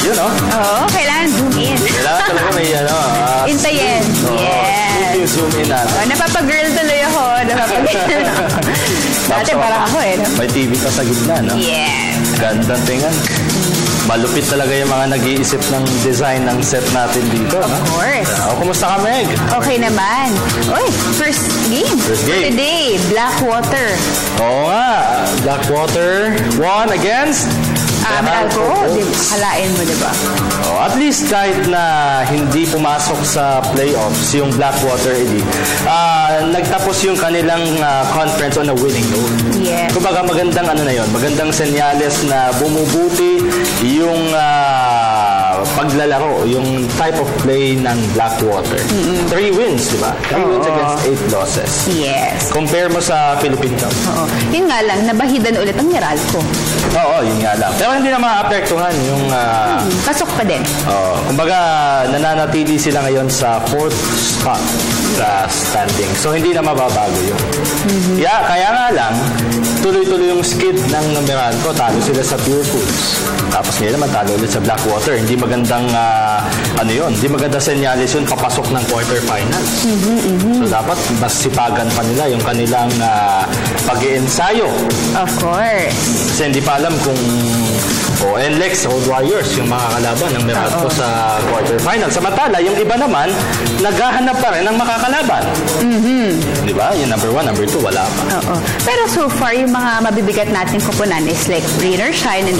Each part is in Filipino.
Yun, no? Oo, kailangan zoom in. Kailangan talaga may, Intayin. Yes. Zoom in natin. Napapag-girl tuloy ako. Napapag-girl ako. Dati parang ako eh. May TV pa sa gitna, no? Yes. Gandang tingnan. Malupit talaga yung mga nag-iisip ng design ng set natin dito. Of course. Kumusta ka, Meg? Okay naman. Oy, first game. First game. Today, Blackwater. Oo nga. Blackwater won against Meralco. Halain mo, diba? At least kahit na hindi pumasok sa playoffs yung Blackwater Elite, nagtapos yung kanilang conference on a winning note. Yeah. Kumbaga magandang ano na yun, magandang senyales na bumubuti yung paglalaro, yung type of play ng Blackwater. 3 wins, di ba? 3 wins against 8 losses. Yes. Compare mo sa Philippine Cup. Oo. Yun nga lang, nabahidan ulit ang Meralco. Oo, yun nga lang. Pero hindi na maapektuhan yung... Pasok pa din. Kumbaga, nananatili sila ngayon sa 4th spot sa standing. So, hindi na mababago yun. Kaya nga lang, tuloy-tuloy yung skid ng Meralco. Talo sila sa Pure Foods. Tapos ngayon naman talo ulit sa Blackwater. Hindi magandang, hindi magandang senyales yun papasok ng quarterfinals. So, dapat mas sipagan pa nila yung kanilang pag-iensayo. Of course. Kasi hindi pa alam kung NLEX, Old Warriors, yung mga kalaban ng Meralco sa quarterfinal. Samantala, yung iba naman, naghahanap pa rin ng makakalaban. Di ba? Yung number 1, number 2, wala pa. Pero so far, yung mga mabibigat nating kupunan is like rain or shine and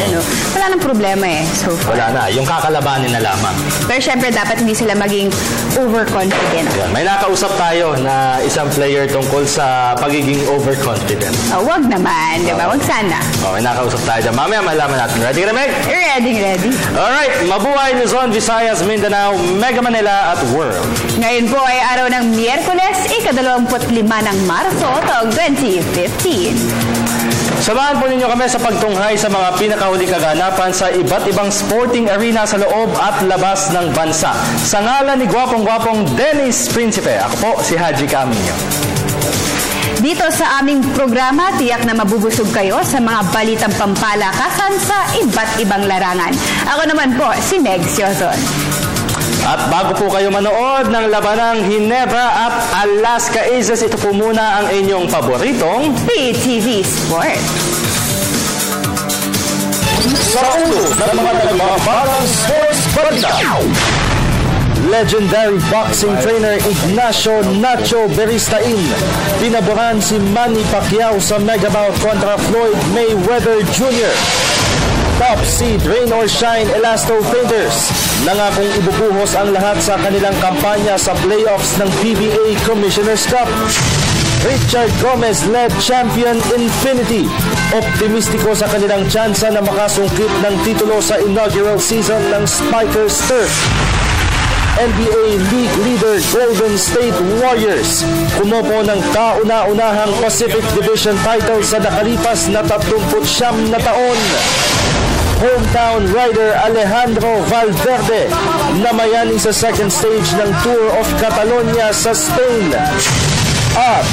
wala nang problema eh. So far. Wala na. Yung kakalabanin na lamang. Pero syempre, dapat hindi sila maging overconfident. Yan. May nakausap tayo na isang player tungkol sa pagiging overconfident. Wag naman, di ba? Wag sana. May nakausap tayo dyan. Mamaya malaman natin. Ready ka na, Meg? Ready. Alright. Mabuhay Luzon, Visayas, Mindanao, Mega Manila at World. Ngayon po ay araw ng Miyerkules, ika-25 ng Marso, taong 2015. Samahan po ninyo kami sa pagtunghay sa mga pinakahuling kaganapan sa iba't ibang sporting arena sa loob at labas ng bansa. Sa ngalan ni gwapong-gwapong Dennis Principe, ako po si Haji Camino. Dito sa aming programa, tiyak na mabubusog kayo sa mga balitang pampalakasan sa iba't ibang larangan. Ako naman po, si Meg Siozon. At bago po kayo manood ng labanang Ginebra at Alaska Aces, ito po muna ang inyong paboritong PTV Sport. Sa ulo ng mga nagmamarang sports balita. Legendary boxing trainer Ignacio Nacho Beristain pinaboran si Manny Pacquiao sa megabout kontra Floyd Mayweather Jr. Top seed Rain or Shine Elasto Painters nangakong ibubuhos ang lahat sa kanilang kampanya sa playoffs ng PBA Commissioner's Cup. Richard Gomez-led champion Infinity optimistiko sa kanilang tsansa na makasungkit ng titulo sa inaugural season ng Spikers Turf. NBA League leader Golden State Warriors kumupo ng kauna-unahang Pacific Division title sa nakalipas na 39 na taon. Hometown rider Alejandro Valverde namayani sa second stage ng Tour of Catalonia sa Spain. At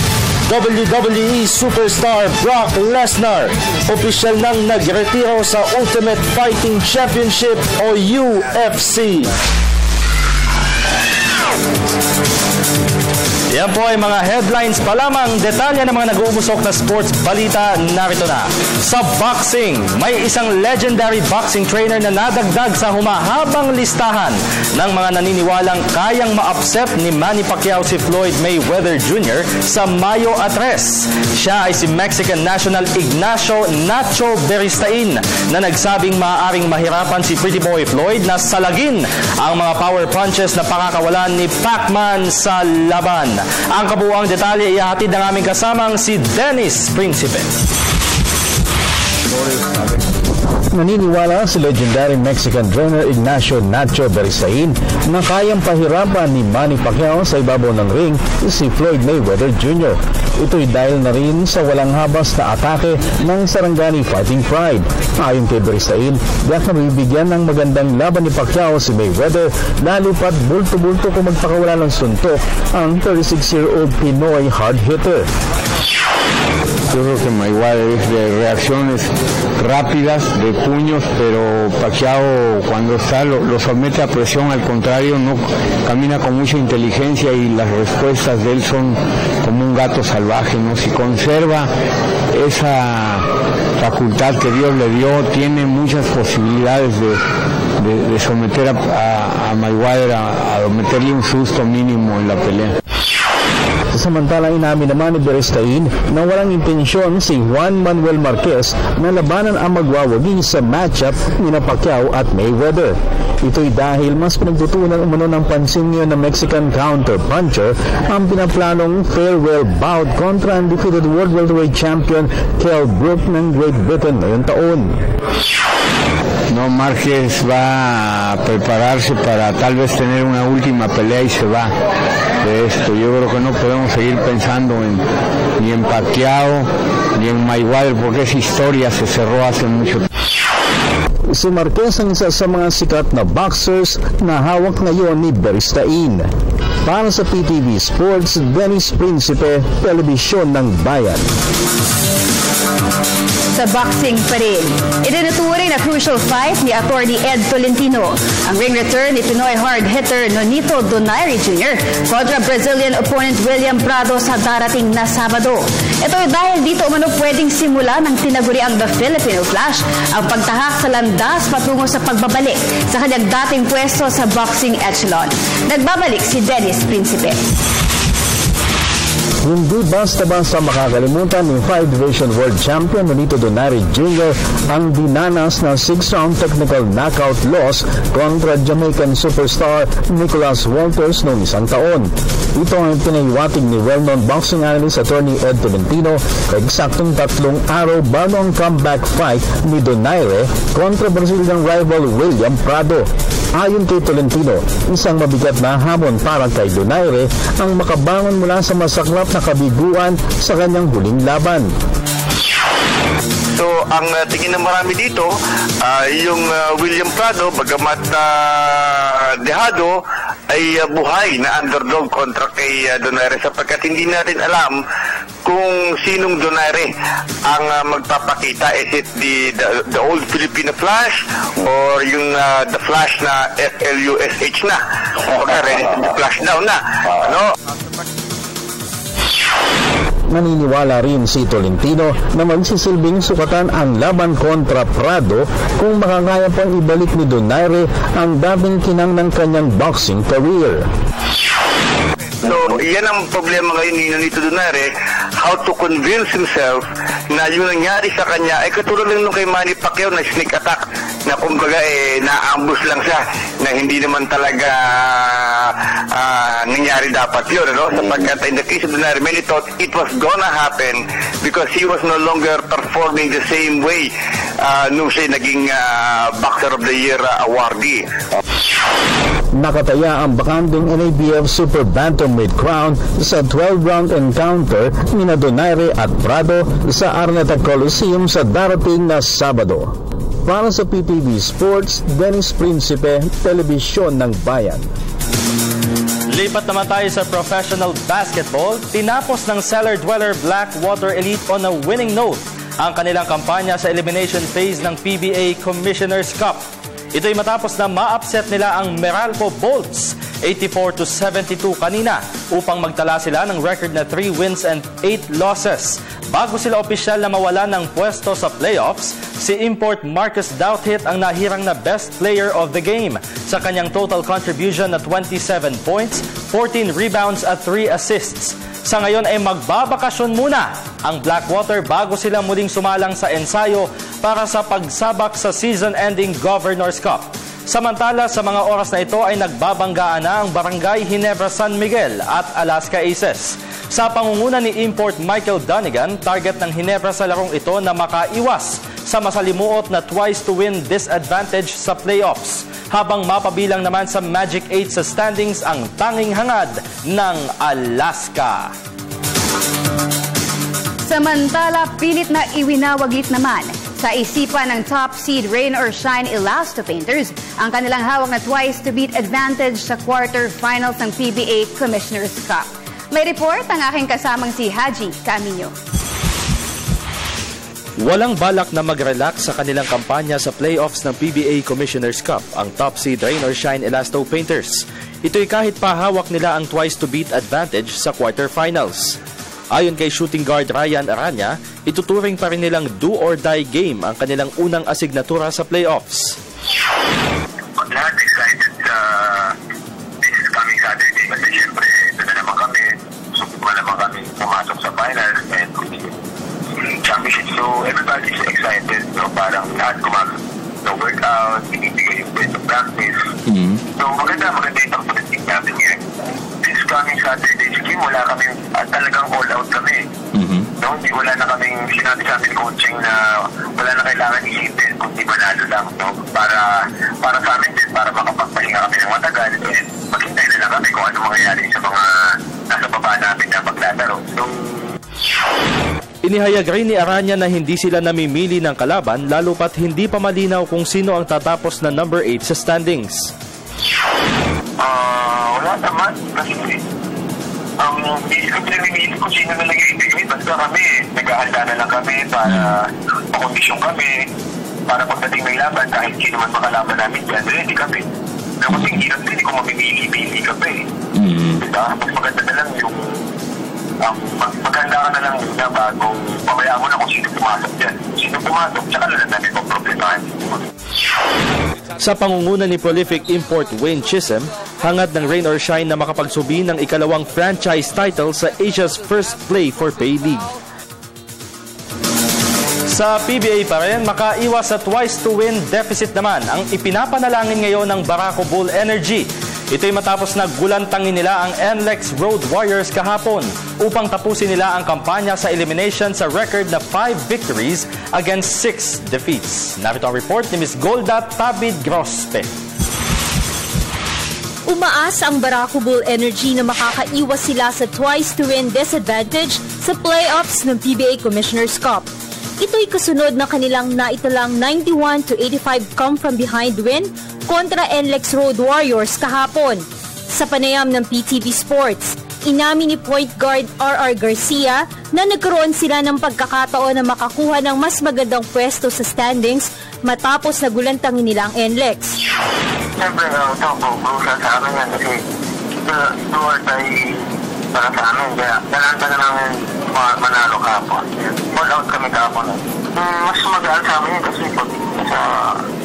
WWE superstar Brock Lesnar opisyal nang nagretiro sa Ultimate Fighting Championship o UFC. Yan po ay mga headlines pa lamang. Detalye ng mga nag-uusok na sports balita narito na. Sa boxing, may isang legendary boxing trainer na nadagdag sa humahabang listahan ng mga naniniwalang kayang ma-upset ni Manny Pacquiao si Floyd Mayweather Jr. sa Mayo 3. Siya ay si Mexican national Ignacio Nacho Beristain na nagsabing maaaring mahirapan si Pretty Boy Floyd na salagin ang mga power punches na pakakawalan ni Pacman sa laban. Ang kabuuang detalye ihahatid ng aming kasamang si Dennis Principe. Naniniwala si legendary Mexican trainer Ignacio Nacho Beristain na kayang pahirapan ni Manny Pacquiao sa ibabaw ng ring si Floyd Mayweather Jr. Ito'y dahil na rin sa walang habas na atake ng Sarangani Fighting Pride. Ayon kay Beristain, diyak na bibigyan ng magandang laban ni Pacquiao si Mayweather lalo pat bulto-bulto kung magpakawala ng suntok ang 36-year-old Pinoy hard hitter. Yo creo que Mayweather es de reacciones rápidas, de puños, pero Pacquiao cuando está lo somete a presión, al contrario, no camina con mucha inteligencia y las respuestas de él son como un gato salvaje, ¿no? Si conserva esa facultad que Dios le dio, tiene muchas posibilidades de someter a Mayweather, a meterle un susto mínimo en la pelea. Samantala inamin naman ni Beristain na walang intensyon si Juan Manuel Marquez na labanan ang magwawagi sa matchup ni Pacquiao at Mayweather. Ito'y dahil mas pinagtutunan umano ng pansin ngayon ng Mexican counter-puncher ang pinaplanong farewell bout kontra undefeated world welterweight champion Kell Brook ng Great Britain ngayong taon. No, Márquez va a prepararse para tal vez tener una última pelea y se va de esto. Yo creo que no podemos seguir pensando ni en Pacquiao ni en Mayweather porque esa historia se cerró hace mucho tiempo. Si Marquez ang isa sa mga sikat na boxers na hawak ngayon ni Beristain. Para sa PTV Sports, Dennis Principe, Telebisyon ng Bayan. Sa boxing pa rin, itinuturing na crucial fight ni Attorney Ed Tolentino ang ring return ni Pinoy hard hitter Nonito Donaire Jr. kontra Brazilian opponent William Prado sa darating na Sabado. Ito dahil dito umano pwedeng simula ng tinaguriang The Filipino Flash ang pagtahak sa landas patungo sa pagbabalik sa kanyang dating pwesto sa boxing echelon. Nagbabalik si Dennis Principe. Hindi basta-basta makakalimutan ng 5 Division World Champion Nonito Donaire Jr. ang dinanas na 6-round technical knockout loss kontra Jamaican superstar Nicholas Walters noong isang taon. Ito ang pinaywatig ni well-known boxing analyst Attorney Ed Tolentino eksaktong 3 araw bago ang comeback fight ni Donaire kontra Brazilian rival William Prado. Ayon kay Tolentino, isang mabigat na hamon para kay Donaire ang makabangon mula sa masaklap na kabiguan sa kanyang huling laban. So, ang tingin ng marami dito, yung William Prado, bagamat dehado, ay buhay na underdog kontra kay Donaire sapagkat hindi natin alam kung sinong Donaire ang magpapakita. Is it the old Filipino Flash or yung the Flash na FLUSH na? Ready to be flash down na. Ano? Naniniwala rin si Tolentino na magsisilbing sukatan ang laban kontra Prado kung makakaya pang ibalik ni Donaire ang dating kinang ng kanyang boxing career. So, yan ang problema ngayon ni Nonito Donaire, how to convince himself na yung nangyari sa kanya ay katulad lang nung kay Manny Pacquiao na sneak attack na kumbaga na-ambush lang siya na hindi naman talaga nangyari dapat yun, no? Sapagkat in the case of Donaire, many thought it was gonna happen because he was no longer performing the same way nung siya naging Boxer of the Year awardee. Nakataya ang bakanding NABF Super Bantamweight crown sa 12-round encounter ni Donaire at Prado sa Araneta Coliseum sa darating na Sabado. Para sa PTV Sports, Dennis Principe, Telebisyon ng Bayan. Lipat naman tayo sa professional basketball. Tinapos ng Cellar Dweller Blackwater Elite on a winning note ang kanilang kampanya sa elimination phase ng PBA Commissioner's Cup. Ito'y matapos na ma-upset nila ang Meralco Bolts 84-72 kanina upang magtala sila ng record na 3 wins and 8 losses. Bago sila opisyal na mawala ng pwesto sa playoffs, si import Marcus Douthit ang nahirang na best player of the game sa kanyang total contribution na 27 points, 14 rebounds at 3 assists. Sa ngayon ay magbabakasyon muna ang Blackwater bago sila muling sumalang sa ensayo para sa pagsabak sa season-ending Governor's Cup. Samantala, sa mga oras na ito ay nagbabanggaan na ang Barangay Ginebra San Miguel at Alaska Aces. Sa pangunguna ni import Michael Dunnigan, target ng Ginebra sa larong ito na makaiwas sa masalimuot na twice-to-win disadvantage sa playoffs, habang mapabilang naman sa Magic 8 sa standings ang tanging hangad ng Alaska. Samantala, pilit na iwinawagit naman sa isipan ng top seed Rain or Shine Elasto Painters ang kanilang hawak na twice-to-beat advantage sa quarterfinals ng PBA Commissioner's Cup. May report ang aking kasamang si Haji Camino. Walang balak na mag-relax sa kanilang kampanya sa playoffs ng PBA Commissioner's Cup, ang top seed Rain or Shine Elasto Painters. Ito'y kahit pa hawak nila ang twice-to-beat advantage sa quarterfinals. Ayon kay shooting guard Ryan Aranya, ituturing pa rin nilang do-or-die game ang kanilang unang asignatura sa playoffs. Lahat excited sa this coming Saturday kasi syempre ito na naman kami. Subok naman kami pumasok sa finals and championship. So everybody's excited. No? Parang lahat workout, binibigay yung best of practice. So maganda yung pag-politik natin ngayon. This coming Saturday's game, wala kami, talagang all out kami. No? Wala na kaming sinabi sa amin coaching na wala na kailangan isipin kundi manalo lang. No? Para sa amin din, para makapagpahinga kami ng matagal and maghintay na lang kami kung ano mangyayari sa mga nasa baba namin na maglalaro. So, inihayag rin ni Aranya na hindi sila namimili ng kalaban lalo pat hindi pa malinaw kung sino ang tatapos na number 8 sa standings. Wala naman kasi hindi ko pinamimili kung sino na nag-ibigay. Basta kami, naghahanda na lang kami para pakondisyon kami para pagdating ng laban kahit sino man makalaban namin dyan, ready kami. Pero kasi hindi lang din kung mamimili-pili kami. Diba? Mas maganda na lang yung maganda ka na lang na bagong pabayaan mo na kung sino pumasok dyan. Sino pumasok, tsaka na lang namin kung problemahan. Sa pangunguna ni prolific import Wayne Chisholm, hangad ng Rain or Shine na makapagsubi ng ikalawang franchise title sa Asia's first play for pay league. Sa PBA pa rin, makaiwas sa twice-to-win deficit naman ang ipinapanalangin ngayon ng Barako Bull Energy. Ito'y matapos na gulantangin nila ang NLEX Road Warriors kahapon upang tapusin nila ang kampanya sa elimination sa record na 5 victories against 6 defeats. Narito ang report ni Ms. Golda Tabid Grospe. Umaas ang Barako Bull Energy na makakaiwas sila sa twice-to-win disadvantage sa playoffs ng PBA Commissioner's Cup. Ito'y kasunod na kanilang naitalang 91-85 come-from-behind win kontra NLEX Road Warriors kahapon. Sa panayam ng PTV Sports, inamin ni point guard RR Garcia na nagkaroon sila ng pagkakataon na makakuha ng mas magandang pwesto sa standings matapos na gulantangin nila ang NLEX. Siyempre, ito po, sa amin yan kasi do-or-die para sa amin. Kaya dalanta na namin manalo kahapon. All out kami kahapon. Mas magaan sa amin kasi pag sa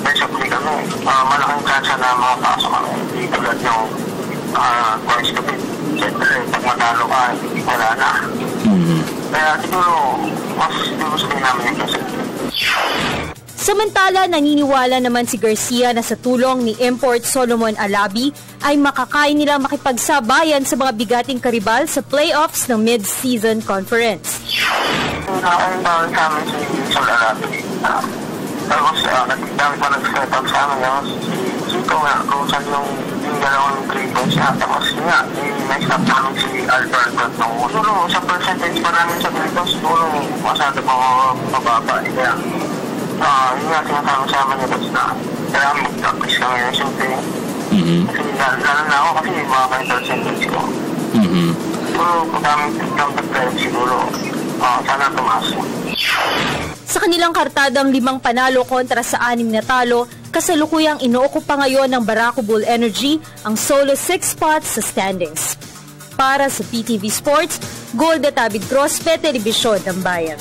best of play kami, malaking chance na makapasok kami. Hindi tulad yung twice to beat. Siyempre, pag matalo ka, wala na. Kaya siguro, mas gusto namin yung kasi. Samantala, naniniwala naman si Garcia na sa tulong ni Import Solomon Alabi ay makakaya nila makipagsabayan sa mga bigating karibal sa playoffs ng mid-season conference. Nakakailangan sa amin si Sol Alabi. Tapos, nagdami pa nag-step up sa amin. Si Chico nga, kung saan yung dalawang 3 points niya. Tapos nga, na-stop namin si Alberto. Siguro, sa percentage pa namin sa dito, siguro masyado pa mababa. Kaya, yun nga sinasama sa amin yung basta. Kaya mag-practice kami na siyempre. Kasi lalo na ako kasi mga percentage ko. Siguro, kung kami pag-play, siguro, sana tumasok. Sa kanilang kartadang 5 panalo kontra sa 6 na talo, kasalukuyang inuokupa ngayon ng Barako Bull Energy ang solo 6 spots sa standings. Para sa PTV Sports, Golda Tabid Grospe, Telebisyon ng Bayan.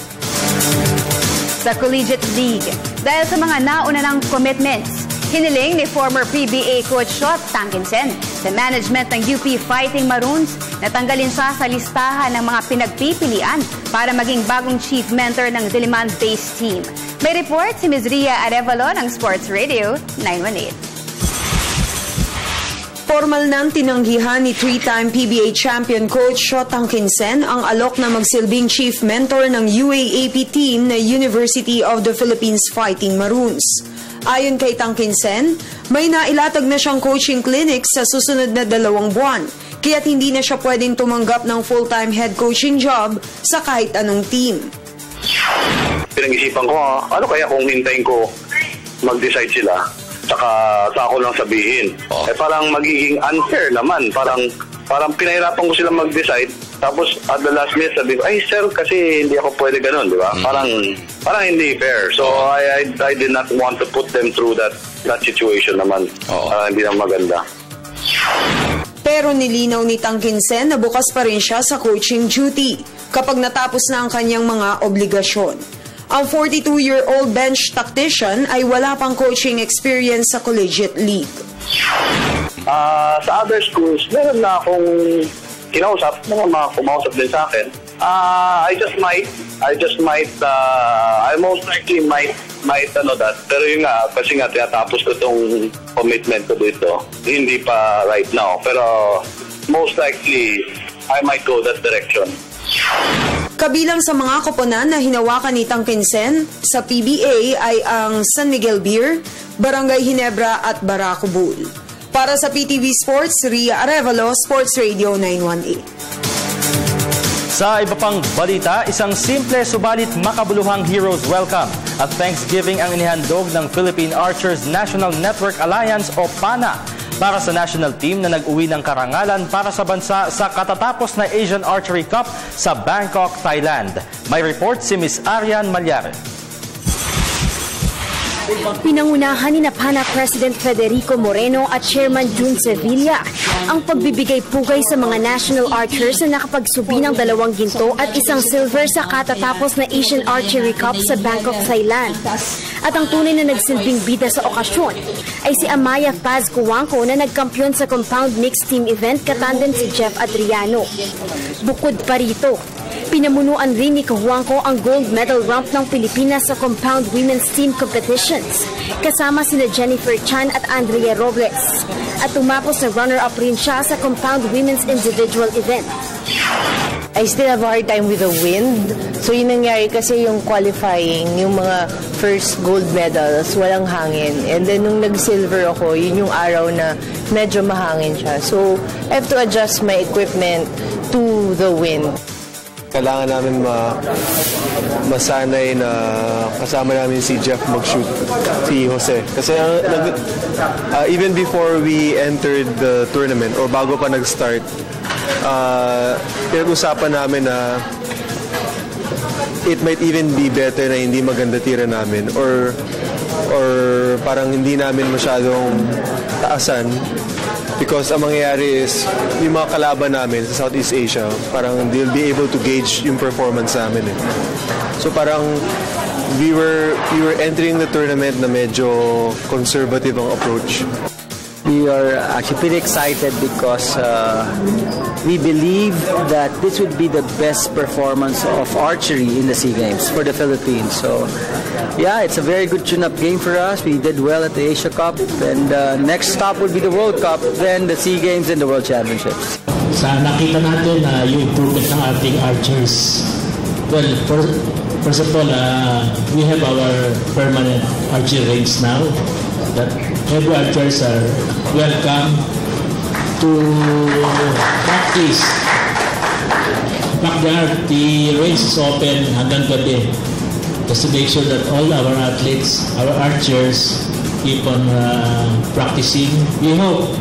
Sa Collegiate League, dahil sa mga nauna ng commitments, hiniling ni former PBA coach Shot Tangkinsen sa management ng UP Fighting Maroons na tanggalin siya sa listahan ng mga pinagpipilian para maging bagong chief mentor ng Diliman-based team. May report si Ms. Ria Arevalo ng Sports Radio 918. Formal nang tinanggihan ni 3-time PBA champion coach Shot Tangkinsen ang alok na magsilbing chief mentor ng UAAP team na University of the Philippines Fighting Maroons. Ayon kay Tangkinsen, may nailatag na siyang coaching clinic sa susunod na 2 buwan, kaya't hindi na siya pwedeng tumanggap ng full-time head coaching job sa kahit anong team. Pinag-isipan ko, ano kaya kung hintayin ko mag-decide sila? Saka ako lang sabihin. Parang magiging unfair naman. Parang pinahirapan ko sila mag-decide. Tapos at the last minute sabi ko, ay sir, kasi hindi ako pwede ganun, di ba? Parang hindi fair. So I did not want to put them through that situation naman. Hindi na maganda. Pero nilinaw ni Tang Kinsen na bukas pa rin siya sa coaching duty kapag natapos na ang kanyang mga obligasyon. Ang 42-year-old bench tactician ay wala pang coaching experience sa collegiate league. Sa other schools, meron na akong kinausap, mga kumausap din sa akin. I most likely might that. Pero yun nga, kasi nga tinatapos ko itong commitment ko dito. Hindi pa right now. Pero most likely, I might go that direction. Kabilang sa mga koponan na hinawakan ni Tang Kinsen sa PBA ay ang San Miguel Beer, Barangay Ginebra at Barako Bull. Para sa PTV Sports, Ria Arevalo, Sports Radio 918. Sa iba pang balita, isang simple subalit makabuluhang Heroes Welcome at Thanksgiving ang inihandog ng Philippine Archers National Network Alliance o PANA para sa national team na nag-uwi ng karangalan para sa bansa sa katatapos na Asian Archery Cup sa Bangkok, Thailand. May report si Ms. Arian Malyare. Pinangunahan ni PANA President Federico Moreno at Chairman June Sevilla ang pagbibigay pugay sa mga national archers na nakapagsubi ng 2 ginto at 1 silver sa katatapos na Asian Archery Cup sa Bangkok, Thailand. At ang tunay na nagsilbing bida sa okasyon ay si Amaya Paz Cuangco na nagkampiyon sa compound mixed team event katandem si Jeff Adriano. Bukod pa rito, pinamunuan rin ni Cuangco ang gold medal rump ng Pilipinas sa compound women's team competitions, kasama sina Jennifer Chan at Andrea Robles. At tumapos na runner-up rin siya sa compound women's individual event. I still have a hard time with the wind. So yun nangyari kasi yung qualifying, yung mga first gold medals, walang hangin. And then nung nag-silver ako, yun yung araw na medyo mahangin siya. So I have to adjust my equipment to the wind. Kailangan namin masanay na kasama namin si Jeff mag-shoot, si Jose. Kasi even before we entered the tournament or bago pa nag-start, pinag-usapan namin na it might even be better na hindi maganda tira namin or parang hindi namin masyadong taasan. Because ang mangyayari is, yung mga kalaban namin sa Southeast Asia, parang they'll be able to gauge yung performance namin. So parang we were entering the tournament na medyo conservative ang approach. We are actually pretty excited because we believe that this would be the best performance of archery in the SEA Games for the Philippines. So, yeah, it's a very good tune-up game for us. We did well at the Asia Cup, and next stop would be the World Cup, then the SEA Games and the World Championships. Sa nakita natin yung improvement ng ating archers. Well, first of all, we have our permanent archery range now. That every archers are welcome to practice. In fact, the range is open hanggang gabi just to make sure that all our athletes, our archers, keep on practicing. We hope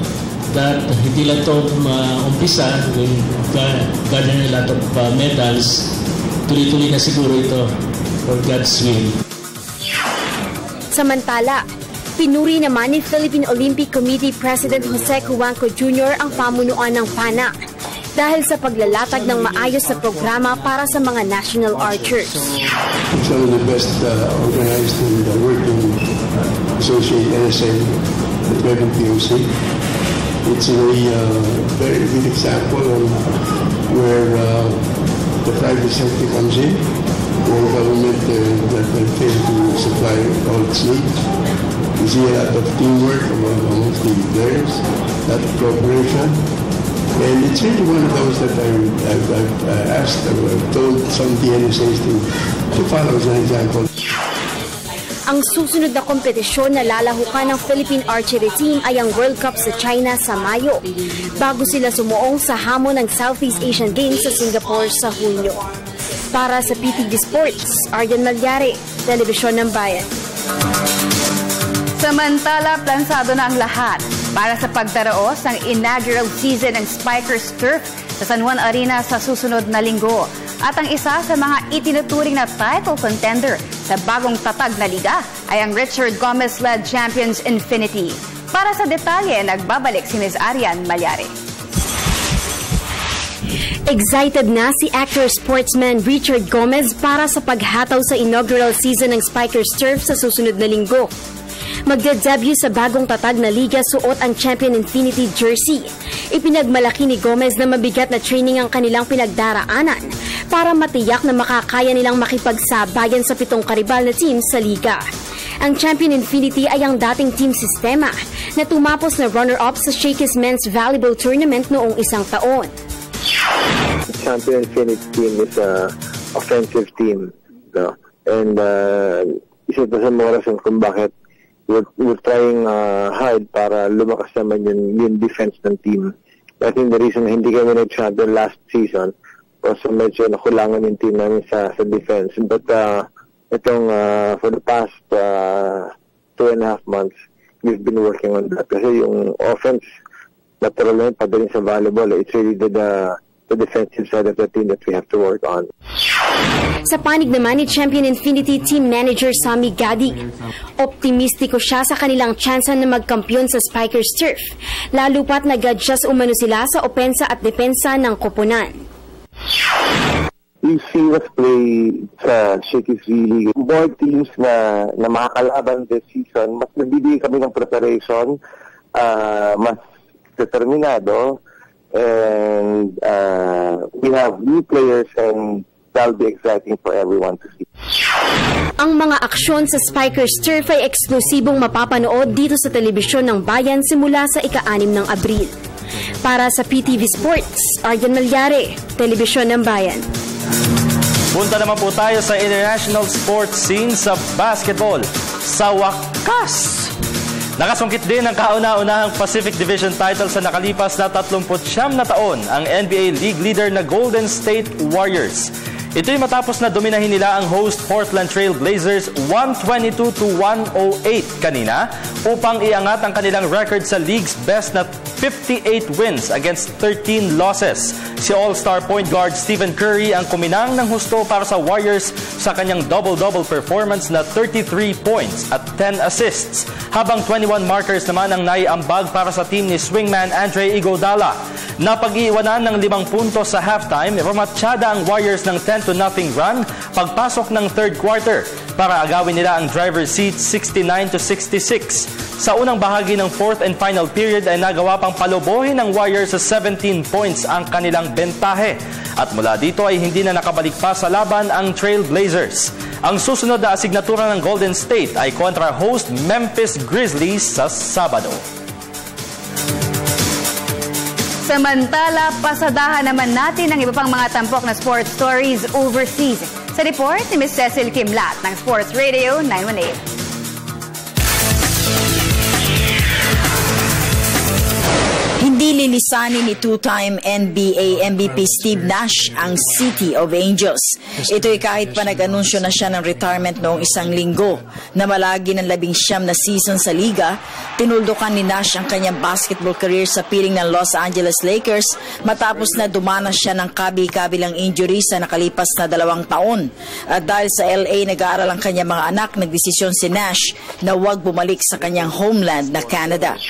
that hindi lang ito umpisa, we'll garner a lot of medals. Tuloy-tuloy na siguro ito for God's will. Samantala, pinuri naman ni Philippine Olympic Committee President Jose Cuangco Jr. ang pamunuan ng PANA dahil sa paglalatag ng maayos na programa para sa mga national archers. It's one of the best organized and working associate NSA with Reverend POC. It's a very good example of where the private sector comes in, where government that will fail to supply all its needs. We see a lot of teamwork amongst the players, a lot of cooperation. And it's really one of those that I've asked, I've told some DNSAs to follow as an example. Ang susunod na kompetisyon na lalahukan ng Philippine Archery Team ay ang World Cup sa China sa Mayo, bago sila sumuong sa hamon ng Southeast Asian Games sa Singapore sa Hunyo. Para sa PTV Sports, Arian Malyare, Telebisyon ng Bayan. Samantala, plansado na ang lahat para sa pagdaraos ng inaugural season ng Spikers Turf sa San Juan Arena sa susunod na linggo. At ang isa sa mga itinuturing na title contender sa bagong tatag na liga ay ang Richard Gomez-led Champions Infinity. Para sa detalye, nagbabalik si Ms. Arian Malyari. Excited na si actor sportsman Richard Gomez para sa paghataw sa inaugural season ng Spikers Turf sa susunod na linggo. Magde-debut sa bagong tatag na liga suot ang Champion Infinity jersey. Ipinagmalaki ni Gomez na mabigat na training ang kanilang pinagdaraanan para matiyak na makakaya nilang makipagsabayan sa 7 karibal na team sa liga. Ang Champion Infinity ay ang dating team sistema na tumapos na runner-up sa Shakey's Men's Volleyball Tournament noong isang taon. The Champion Infinity team is an offensive team. No? And isa pa sa mga rason kung bakit we're trying hard para lumakas naman yung defense ng team. I think the reason hindi kami nag-champion last season also medyo nakulangan yung team namin sa defense. But itong for the past 2.5 months, we've been working on that. Kasi yung offense, natural na yun, padaling sa volleyball. It's really the defensive side of the team that we have to work on. Sa panig naman ni Champion Infinity Team Manager Sammy Gadi, optimistiko siya sa kanilang tsansa na magkampiyon sa Spikers Turf, lalo pat nag-adjust umano sila sa opensa at depensa ng koponan. You see us play sa Shakey's League. More teams na makakalaban this season, mas nagbibigay kami ng preparation, mas determinado, and we have new players and that'll be exciting for everyone to see. Ang mga aksyon sa Spikers Turf ay eksklusibong mapapanood dito sa telebisyon ng bayan simula sa ika-6 ng Abril. Para sa PTV Sports, Arian Malyari, Telebisyon ng Bayan. Punta naman po tayo sa international sports scene sa basketball. Sa wakas! Nakasungkit din ang kauna-unahang Pacific Division title sa nakalipas na 39 na taon ang NBA League leader na Golden State Warriors. Ito'y matapos na dominahin nila ang host Portland Trail Blazers 122-108 kanina upang iangat ang kanilang record sa league's best na 58 wins against 13 losses. Si All-Star point guard Stephen Curry ang kuminang ng husto para sa Warriors sa kanyang double-double performance na 33 points at 10 assists, habang 21 markers naman ang naiambag para sa team ni swingman Andre Iguodala. Napag-iiwanan ng 5 puntos sa halftime, rematsyada ang Warriors ng 10-0 run pagpasok ng third quarter para agawin nila ang driver's seat 69-66. Sa unang bahagi ng fourth and final period ay nagawa pang palubohin ng Warriors sa 17 points ang kanilang bentahe. At mula dito ay hindi na nakabalik pa sa laban ang Trail Blazers. Ang susunod na asignatura ng Golden State ay kontra host Memphis Grizzlies sa Sabado. Samantala, pasadahan naman natin ang iba pang mga tampok na sports stories overseas. Sa report ni Ms. Cecil Kimlat ng Sports Radio 918. Hindi lilisanin ni two-time NBA MVP Steve Nash ang City of Angels. Ito'y kahit pa nag-anunsyo na siya ng retirement noong 1 linggo. Na malagi ng 19 na season sa liga, tinuldukan ni Nash ang kanyang basketball career sa piling ng Los Angeles Lakers matapos na dumanas siya ng kabi-kabilang injury sa nakalipas na 2 taon. At dahil sa LA nag-aaral ang kanyang mga anak, nagdesisyon si Nash na huwag bumalik sa kanyang homeland na Canada.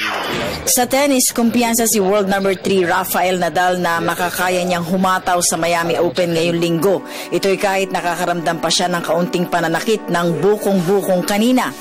Sa tennis, kumpiyansa si world number 3 Rafael Nadal na makakaya niyang humataw sa Miami Open ngayong linggo. Ito'y kahit nakakaramdam pa siya ng kaunting pananakit ng bukong-bukong kanina.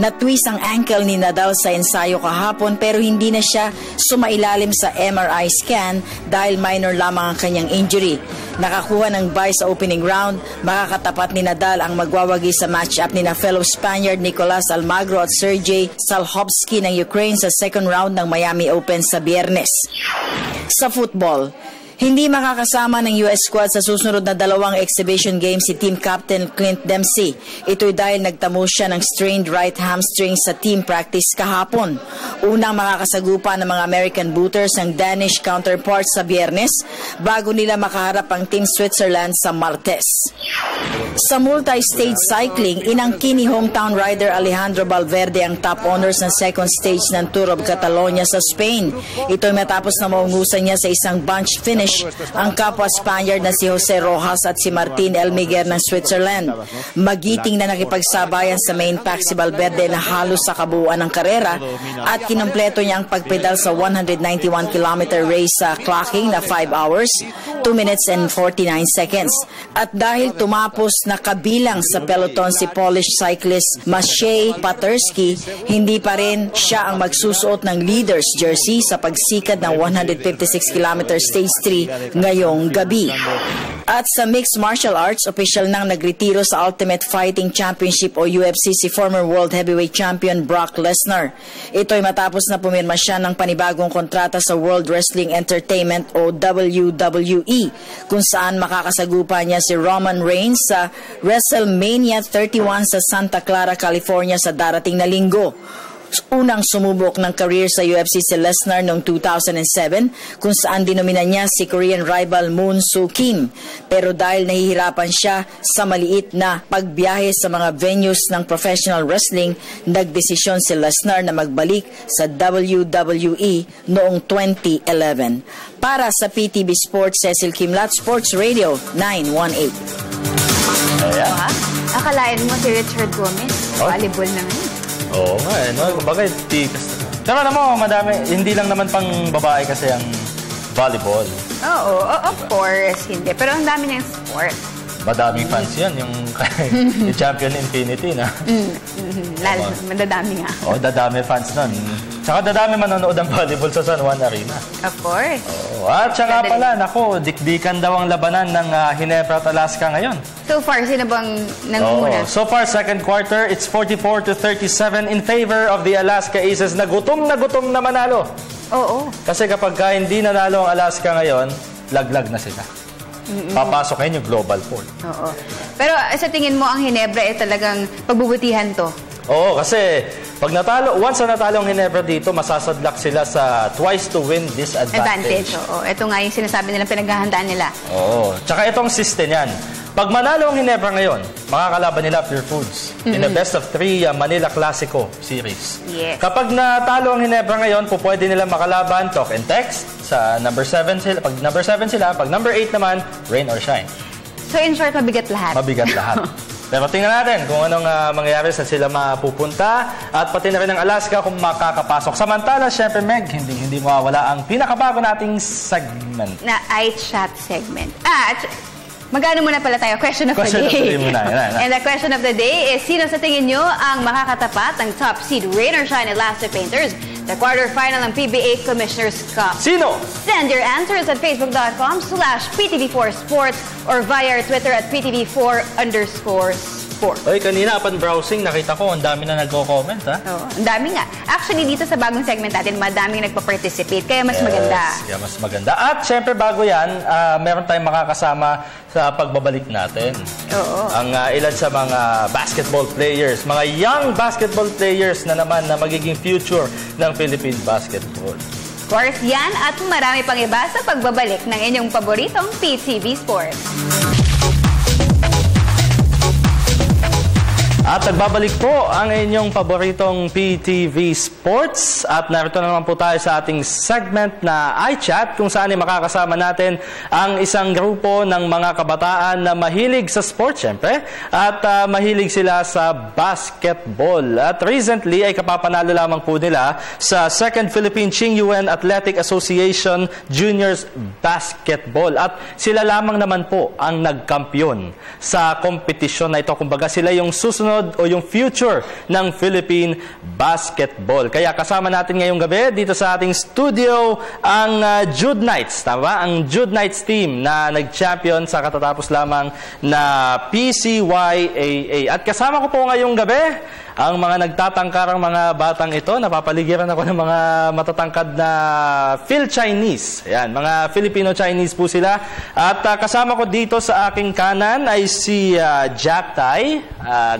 Natwist ang ankle ni Nadal sa ensayo kahapon pero hindi na siya sumailalim sa MRI scan dahil minor lamang ang kanyang injury. Nakakuha ng bye sa opening round, makakatapat ni Nadal ang magwawagi sa match-up ni na fellow Spaniard Nicolas Almagro at Sergey Salhovsky ng Ukraine sa second round ng Miami Open sa Biyernes. Sa football, hindi makakasama ng US squad sa susunod na 2 exhibition games si team captain Clint Dempsey. Ito'y dahil nagtamo siya ng strained right hamstring sa team practice kahapon. Unang makakasagupa ng mga American booters ang Danish counterparts sa Biyernes bago nila makaharap ang team Switzerland sa Martes. Sa multi-stage cycling, inangkin ni hometown rider Alejandro Valverde ang top honors ng second stage ng Tour of Catalonia sa Spain. Ito'y matapos na maungusan niya sa isang bunch finish ang kapwa Spaniard na si Jose Rojas at si Martin Elmiger ng Switzerland. Magiting na nakipagsabayan sa main pack si Valverde na halos sa kabuuan ng karera at kinumpleto niya ang pagpedal sa 191-km race sa clocking na 5 hours, 2 minutes and 49 seconds. At dahil tumapos na kabilang sa peloton si Polish cyclist Maciej Paterski, hindi pa rin siya ang magsusuot ng leader's jersey sa pagsikad ng 156-km stage 3 ngayong gabi. At sa mixed martial arts, opisyal nang nagretiro sa Ultimate Fighting Championship o UFC si former World Heavyweight Champion Brock Lesnar. Ito'y matapos na pumirma siya ng panibagong kontrata sa World Wrestling Entertainment o WWE, kung saan makakasagupa niya si Roman Reigns sa WrestleMania 31 sa Santa Clara, California sa darating na linggo. Unang sumubok ng career sa UFC si Lesnar noong 2007 kung saan dinomina niya si Korean rival Moon Soo Kim. Pero dahil nahihirapan siya sa maliit na pagbiyahe sa mga venues ng professional wrestling, nagdesisyon si Lesnar na magbalik sa WWE noong 2011. Para sa PTV Sports, Cecil Kimlat, Sports Radio 918. Akalain mo si Richard Gomez, volleyball na ngayon. Oo nga, no? Kumbaga, pero alam mo, madami, hindi lang naman pang babae kasi ang volleyball. Oo, of course, hindi. Pero ang dami niyang sport. Madaming fans yan, yung Champion Infinity na. Madadami nga. Oo, dadami fans nun. Tsaka dadami manonood ng volleyball sa San Juan Arena. Of course. Oo, at tsaka pala, naku, dikdikan daw ang labanan ng Ginebra at Alaska ngayon. So far, sino bang nangunguna? So far, second quarter, it's 44-37 in favor of the Alaska Aces na gutom na manalo. Oo. Kasi kapag hindi nanalo ang Alaska ngayon, laglag na sila. Papasok ngayon yung Global Four. Oo. Pero sa tingin mo, ang Ginebra ay talagang pagbubutihan to? Oo, kasi pag once na natalo ang Ginebra dito, masasadlak sila sa twice to win disadvantage. Oo. Ito nga yung sinasabi nilang pinaghahandaan nila. Oo. Tsaka itong system yan. Pag manalo ang Ginebra ngayon, makakalaban nila Pure Foods in a best of 3 Manila Classico series. Yes. Kapag natalo ang Ginebra ngayon, pwede nila makalaban talk and text sa number 7 sila. Pag number 7 sila, pag number 8 naman, rain or shine. So in short, mabigat lahat. Mabigat lahat. Pero tingnan natin kung anong mangyayari sa sila mapupunta at pati na rin ang Alaska kung makakapasok. Samantala, syempre Meg, hindi mawawala ang pinakabago nating segment. Na iChat segment. Magano muna pala tayo? Question of the day. And the question of the day is, sino sa tingin nyo ang makakatapat ng top seed Rain or Shine Elastic Painters the quarterfinal ng PBA Commissioner's Cup? Sino? Send your answers at facebook.com/PTV4Sports or via our Twitter at PTV4_sports. Oy, kanina upon browsing, nakita ko ang dami na nagko-comment, ha? Oo, ang dami nga. Actually, dito sa bagong segment natin, madaming nagpa-participate, kaya mas maganda. Kaya mas maganda. At syempre, bago yan, meron tayong makakasama sa pagbabalik natin. Oo. Ang ilan sa mga basketball players, mga young basketball players na naman na magiging future ng Philippine basketball. Of course, yan at marami pang iba sa pagbabalik ng inyong paboritong PTV Sports. At nagbabalik po ang inyong paboritong PTV Sports at narito naman po tayo sa ating segment na iChat kung saan ay makakasama natin ang isang grupo ng mga kabataan na mahilig sa sports syempre at mahilig sila sa basketball. At recently ay kapapanalo lamang po nila sa 2nd Philippine Ching Yuen Athletic Association Juniors Basketball at sila lamang naman po ang nagkampiyon sa kompetisyon na ito. Kumbaga sila yung susunod o yung future ng Philippine basketball. Kaya kasama natin ngayong gabi dito sa ating studio ang Jude Knights, tama? Ang Jude Knights team na nag-champion sa katatapos lamang na PCYAA. At kasama ko po ngayong gabi ang mga nagtatangkarang mga batang ito. Napapaligiran ako ng mga matatangkad na Phil-Chinese. Ayan, mga Filipino-Chinese po sila. At kasama ko dito sa aking kanan ay si Jack Tai.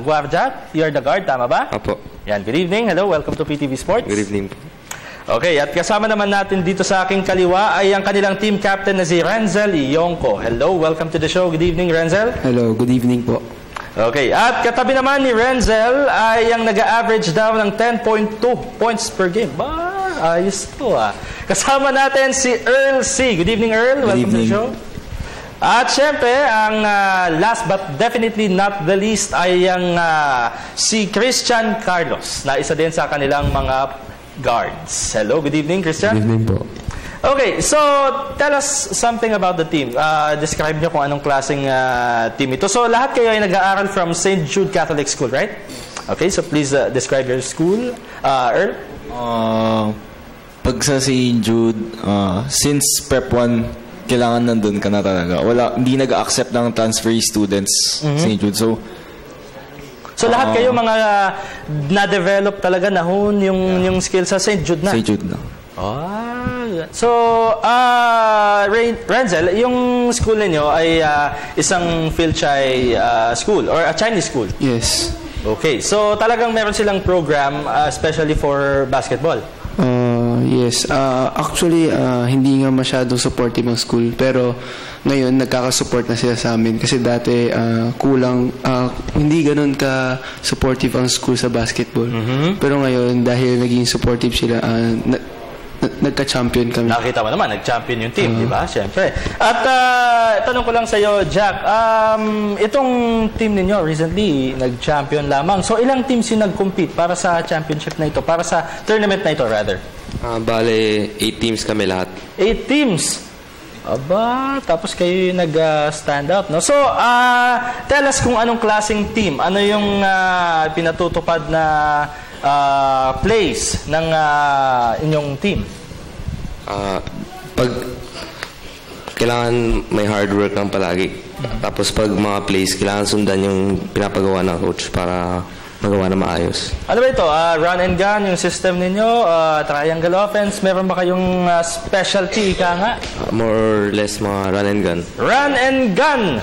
Guardia, you're the guard, tama ba? Apo. Yan, good evening. Hello, welcome to PTV Sports. Good evening po. Okay, at kasama naman natin dito sa aking kaliwa ay ang kanilang team captain na si Renzel Ionco. Hello, welcome to the show. Good evening, Renzel. Hello, good evening po. Okay, at katabi naman ni Renzel ay ang nag-average daw ng 10.2 points per game. Ayos to Kasama natin si Earl C. Good evening, Earl. Welcome to the show. At syempre, ang last but definitely not the least ay ang si Christian Carlos na isa din sa kanilang mga guards. Hello, good evening, Christian. Good evening po. Okay, so tell us something about the team. Describe nyo kung anong klaseng team ito. So lahat kayo ay nag-aaral from St. Jude Catholic School, right? Okay, so please describe your school. Earl? Pag sa St. Jude, since Prep 1, kailangan nandun ka na talaga. Hindi nag-accept ng transferee students St. Jude. So lahat kayo mga na-develop talaga nahon yung skill sa St. Jude na? St. Jude na. So, Renzel, yung school ninyo ay isang Philchai school or a Chinese school? Yes. Okay, so talagang meron silang program especially for basketball? Yes. Actually, hindi nga masyadong supportive ang school. Pero ngayon, nagkakasupport na sila sa amin. Kasi dati, hindi ganun ka-supportive ang school sa basketball. Pero ngayon, dahil naging supportive sila, nagka-champion kami. Nakita mo naman, nag-champion yung team, di ba? Siyempre. At tanong ko lang sa iyo, Jack, itong team ninyo recently nag-champion lamang. So ilang teams yung nag-compete para sa championship na ito, para sa tournament na ito rather? Bale, 8 teams kami lahat. 8 teams? Aba, tapos kayo yung nag-stand out, no? So, tell us kung anong klaseng team. Ano yung pinatutupad na plays ng inyong team? Pag kailangan may hard work lang palagi. Tapos pag mga plays, kailangan sundan yung pinapagawa ng coach para magawa na maayos. Ano ba ito? Run and gun yung system ninyo? Triangle offense? Meron ba kayong specialty, ika nga? More or less mga run and gun. Run and gun!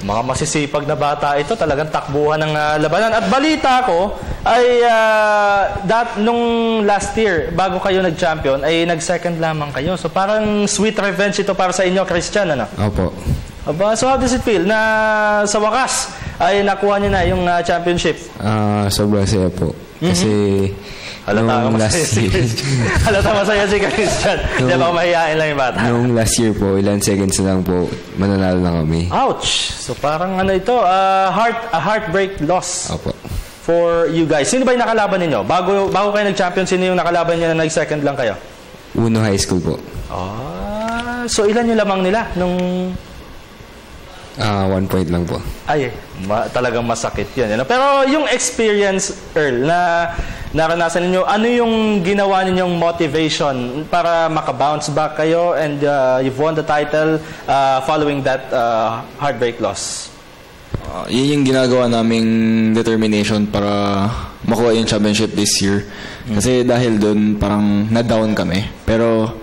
Mga masisipag na bata ito, talagang takbuhan ng labanan. At balita ko ay nung last year, bago kayo nag-champion, ay nag-second lamang kayo. So parang sweet revenge ito para sa inyo, Christian, ano? Opo. Aba, so how does it feel na sa wakas ay nakuha niyo na yung championship? Sobrang saya po. Kasi halata masaya si Christian. Hindi ba mahihain lang yung bata? Noong last year po, ilan seconds lang po, mananalo na kami. Ouch! So parang ano ito, heartbreak loss. Opo. For you guys. Sino ba yung nakalaban ninyo? Bago kayo nag-champion, sino yung nakalaban niyo na nag-second lang kayo? Uno High School po. So ilan yung lamang nila nung... 1 point lang po. Ay, talagang masakit yun. Pero yung experience, Earl, na naranasan ninyo, ano yung ginawa ninyong motivation para makabounce back kayo and you've won the title following that heartbreak loss? Yun yung ginagawa naming determination para makuha yung championship this year. Kasi dahil doon parang na-down kami. Pero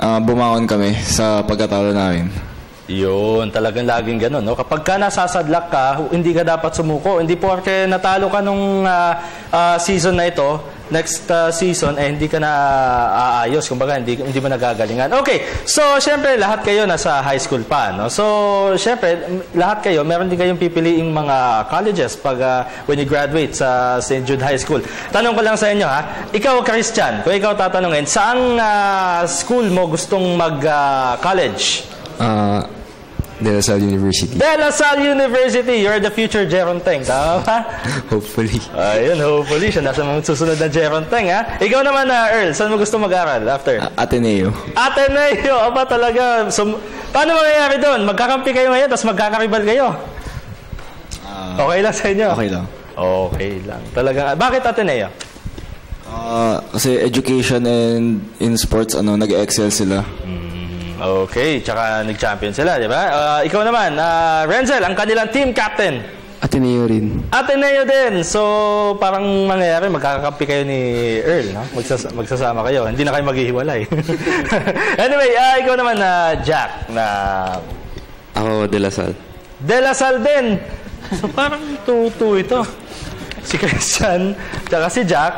bumangon kami sa pagkatalo namin. Yun, talagang laging ganun, no? Kapag ka nasasadlak ka, hindi ka dapat sumuko. Hindi porke natalo ka nung season na ito, next season, hindi ka na aayos. Kumbaga, hindi mo nagagalingan. Okay, so, syempre, lahat kayo nasa high school pa, no? So, syempre, lahat kayo, meron din kayong pipiliing mga colleges pag when you graduate sa St. Jude High School. Tanong ko lang sa inyo, ha? Ikaw, Christian, kung ikaw tatanungin, saang school mo gustong mag-college? De La Salle University. De La Salle University. You're the future Jeron Teng. Tama ba? Hopefully. Ayun, hopefully. Siya nasa mga susunod na Jeron Teng, ha? Ikaw naman, Earl, saan mo gusto mag-aral after? Ateneo. Ateneo. Aba talaga. So, paano mangyayari doon? Magkakampi kayo ngayon, tapos magkakaribal kayo? Okay lang sa inyo? Okay lang. Okay lang. Talagang, bakit Ateneo? Kasi education and in sports, nag-excel sila. Okay, tsaka nag-champion sila, di ba? Ikaw naman, Renzel, ang kanilang team captain. Ateneo rin. Ateneo din. So, parang mangyayari, magkakakampi kayo ni Earl, no? Magsasama kayo. Hindi na kayo maghihiwalay. Anyway, ikaw naman, Jack, na... Ako, De La Salle. De La Salle din. So, parang 2-2 ito. Si Christian, tsaka si Jack.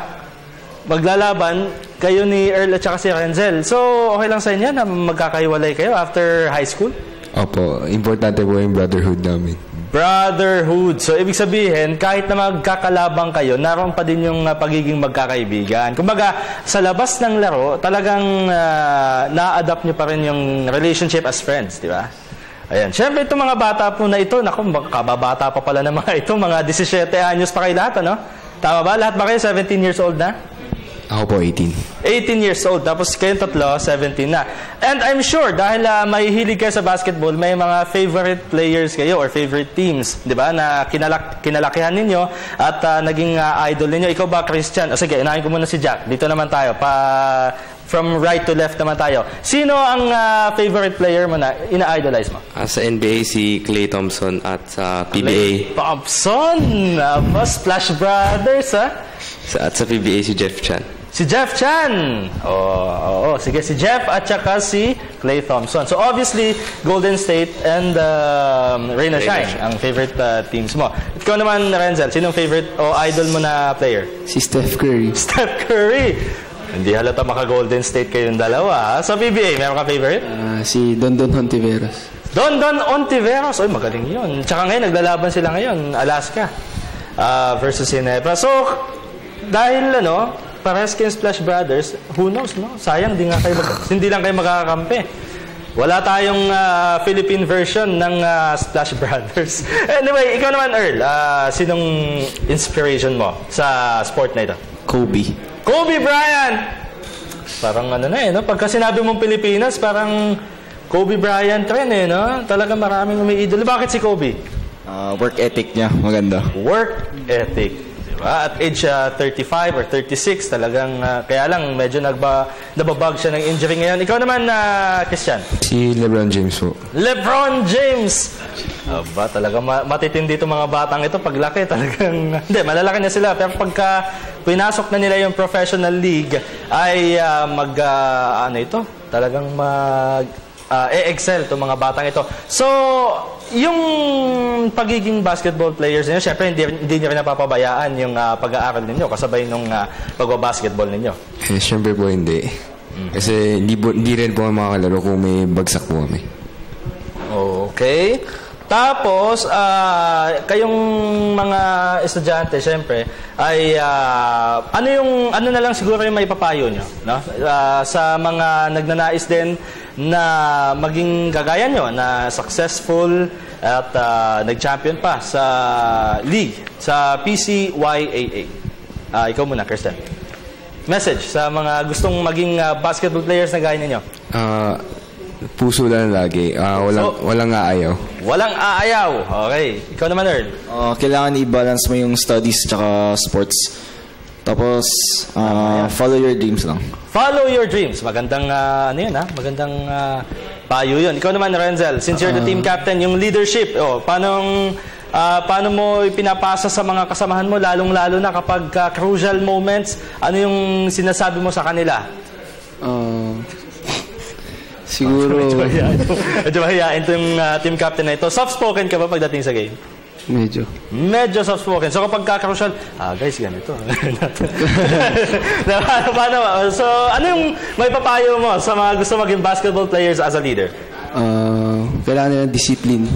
maglalaban kayo ni Earl at saka si Renzel. So, okay lang sa inyo na magkakahiwalay kayo after high school? Opo, importante po yung brotherhood namin. Brotherhood. So, ibig sabihin, kahit na magkakalabang kayo, naroon pa din yung pagiging magkakaibigan. Kumbaga, sa labas ng laro, talagang na-adapt nyo pa rin yung relationship as friends, di ba? Ayan. Siyempre, itong mga bata po na ito, naku, kababata pa pala ng mga ito, mga 17 anyos pa kayo lahat, ano? Tama ba? Lahat ba kayo 17 years old na? Ako po, 18. 18 years old. Tapos kayong tatlo, 17 na. And I'm sure, dahil may hilig kayo sa basketball, may mga favorite players kayo or favorite teams, di ba, na kinalakihan ninyo at naging idol ninyo. Ikaw ba, Christian? O sige, inahin ko muna si Jack. Dito naman tayo. From right to left naman tayo. Sino ang favorite player mo na ina-idolize mo? Sa NBA, si Klay Thompson at sa PBA. Klay Thompson! Splash Brothers, ha? At sa PBA, si Jeff Chan. Si Jeff Chan! Oo. Sige, si Jeff at saka si Klay Thompson. So, obviously, Golden State and Rain or Shine ang favorite teams mo. Ikaw naman, Renzel, sinong favorite o idol mo na player? Si Steph Curry. Steph Curry! Hindi halata maka-Golden State kayong dalawa. Sa PBA, meron ka favorite? Si Dondon Hontiveros. Dondon Hontiveros. Oy, magaling yun. Tsaka ngayon, naglalaban sila ngayon. Alaska versus Ginebra. So, dahil parehas kayong Splash Brothers, who knows, no? Sayang, hindi lang kayo magkakampi. Wala tayong Philippine version ng Splash Brothers. Anyway, ikaw naman, Earl. Sinong inspiration mo sa sport na ito? Kobe Bryant! Parang no? Pagka sinabi mong Pilipinas, parang Kobe Bryant rin, no? Talaga maraming umiidolo. Bakit si Kobe? Work ethic niya, maganda. Work ethic. Diba? At age 35 or 36, talagang, kaya lang, medyo nababag siya ng injury ngayon. Ikaw naman, Christian? Si LeBron James po. LeBron James! Aba, talaga matitindi itong mga batang ito. Paglaki, talagang, hindi, malalaki na sila. Pero pagka pinasok na nila yung professional league, ay talagang e-excel itong mga batang ito. So, yung pagiging basketball players ninyo, syempre hindi nyo rin napapabayaan yung pag-aaral ninyo kasabay nung pagbabasketball ninyo. Syempre po hindi. Kasi hindi rin po makakalaro kung may bagsak po kami. Okay. Tapos, kayong mga estudyante, syempre, ay ano na lang siguro yung may papayo nyo, no? Sa mga nagnanais din na maging gagaya nyo, na successful at nag-champion pa sa league, sa PCYAA. Ikaw muna, Kirsten. Message sa mga gustong maging basketball players na gaya ninyo. Puso lang lagi. Walang aayaw. Walang aayaw. Okay. Ikaw naman, Earl. Kailangan i-balance mo yung studies tsaka sports. Tapos, follow your dreams lang. Follow your dreams. Magandang, magandang payo yun. Ikaw naman, Renzel, since you're the team captain, yung leadership, paano mo ipinapasa sa mga kasamahan mo, lalong-lalo na kapag crucial moments, ano yung sinasabi mo sa kanila? Siguro... Medyo mahihain itong team captain na ito. Soft-spoken ka ba pagdating sa game? Medyo soft-spoken. So kapag ka-crucial, guys, ganito. Paano? So, ano yung may papayo mo sa mga gusto maging basketball players as a leader? Kailangan nila discipline.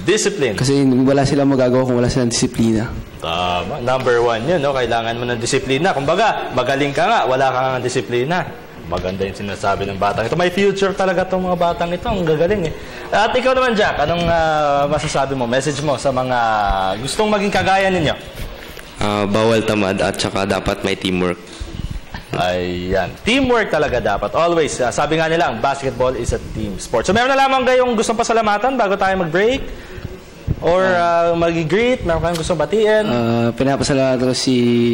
Discipline? Kasi wala silang magagawa kung wala silang disiplina. Tama. Number 1 yun, no? Kailangan mo ng disiplina. Kumbaga, magaling ka nga, wala ka nga disiplina. Maganda yung sinasabi ng batang ito. May future talaga itong mga batang ito. Ang gagaling eh. At ikaw naman, Jack, anong masasabi mo, message mo sa mga gustong maging kagaya ninyo? Bawal tamad at saka dapat may teamwork. Ayan. Teamwork talaga dapat. Always. Sabi nga nila, ang basketball is a team sport. So meron na lamang kayong gustong pasalamatan bago tayo mag-break? Or mag-greet? Meron kayong gustong batiin? Pinapasalamatan ko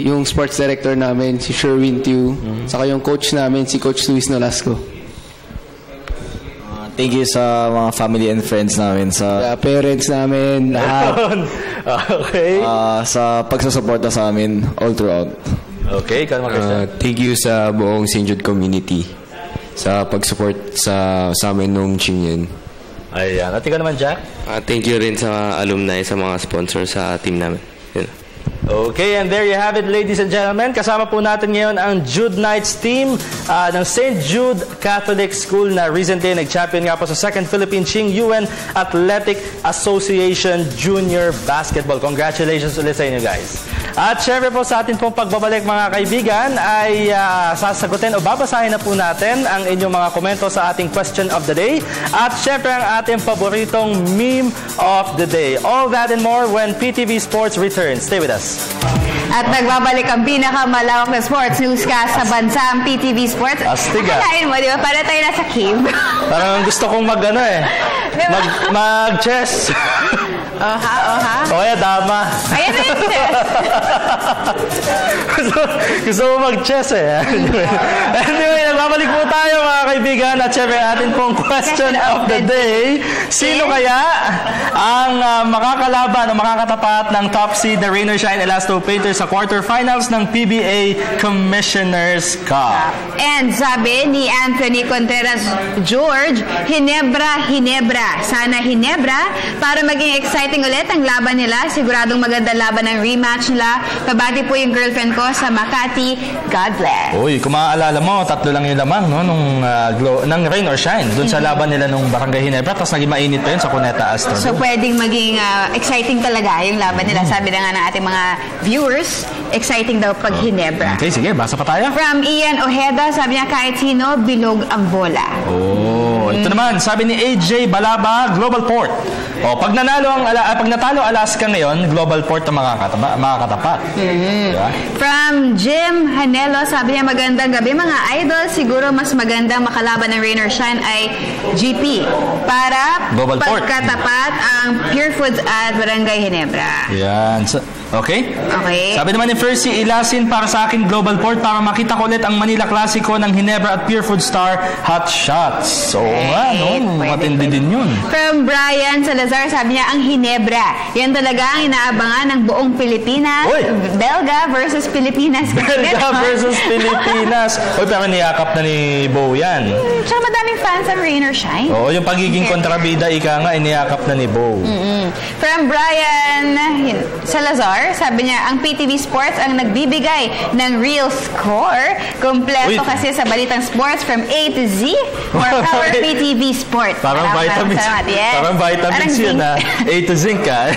yung sports director namin, si Sherwin Tew, saka yung coach namin, si Coach Luis Nolasco. Thank you sa mga family and friends namin. Sa parents namin, lahat. Okay. Sa pagsusuporta sa amin all throughout. Okay, thank you sa buong St. Jude community sa pag-support sa amin nung Chingyen. Ayan. At ikaw naman, Jack? Thank you rin sa alumni, sa mga sponsors sa team namin. Okay, and there you have it, ladies and gentlemen. Kasama po natin ngayon ang Jude Knights team ng St. Jude Catholic School na recently nag-champion nga po sa 2nd Philippine Ching UN Athletic Association Junior Basketball. Congratulations ulit sa inyo, guys. At syempre po sa atin pong pagbabalik, mga kaibigan, ay sasagutin o babasahin na po natin ang inyong mga komento sa ating question of the day. At syempre ang ating paboritong meme of the day. All that and more when PTV Sports returns. Stay with us. At nagbabalik ang pinakamalawak na sports newscast sa bansa, ang PTV Sports. Astiga. Akalain mo, di ba? Para tayo nasa cave. Parang gusto kong Diba? mag-chess. Oha. O kaya dama. Ayan na yung chess. Gusto mo mag-chess Anyway, nagbabalik po tayo, mga kaibigan. At syempre, atin pong question of the day. Sino kaya ang makakalaban o makakatapat ng top seed na Rain or Shine Elasto Painters sa quarterfinals ng PBA Commissioner's Cup? And sabi ni Anthony Contreras George, Hinebra. Sana Hinebra para maging exciting ulit ang laban nila. Siguradong maganda laban ng rematch nila. Pabati po yung girlfriend ko sa Makati. God bless. Uy, kung maaalala mo, 3 lang yung lamang ng Rain or Shine dun sa laban nila nung Barangay Hinebra, tapos naging mainit pa yun sa Cuneta Astro. So pwedeng maging exciting talaga yung laban nila. Sabi na nga ng ating mga viewers, exciting daw pag Hinebra. Okay, sige, basa pa tayo. From Ian Ojeda, sabi niya kahit sino, bilog ang bola. Ito naman, sabi ni AJ Balaba, Global Port. Pag natalo Alaska ngayon, Global Port ang makakatapat. Diba? From Jim Hanelo, sabi niya magandang gabi mga idol. Siguro mas magandang makalaban ng Rain or Shine ay GP para pagkatapat ang Pure Foods at Barangay Hinebra. Yan. Okay? Okay. Sabi naman ni Percy Ilasin, para sa akin Global Port para makita ko ulit ang Manila Classico ng Hinebra at Pure Food Star Hot Shots. So matindi din yun. From Brian Salazar, sabi niya ang Hinebra. Yan talaga ang inaabangan ng buong Pilipinas. Belga versus Pilipinas. Belga versus Pilipinas. Pero niyakap na ni Bo yan. Tsaka madaming fans ang Rain or Shine. Yung pagiging kontrabida, ika nga, iniyakap na ni Bo. From Brian Salazar, sabi niya, ang PTV Sports ang nagbibigay ng real score. Kompleto kasi sa balitang sports from A to Z. More power PTV Sports. Parang vitamins. Parang vitamins yun na A to Zinc ka.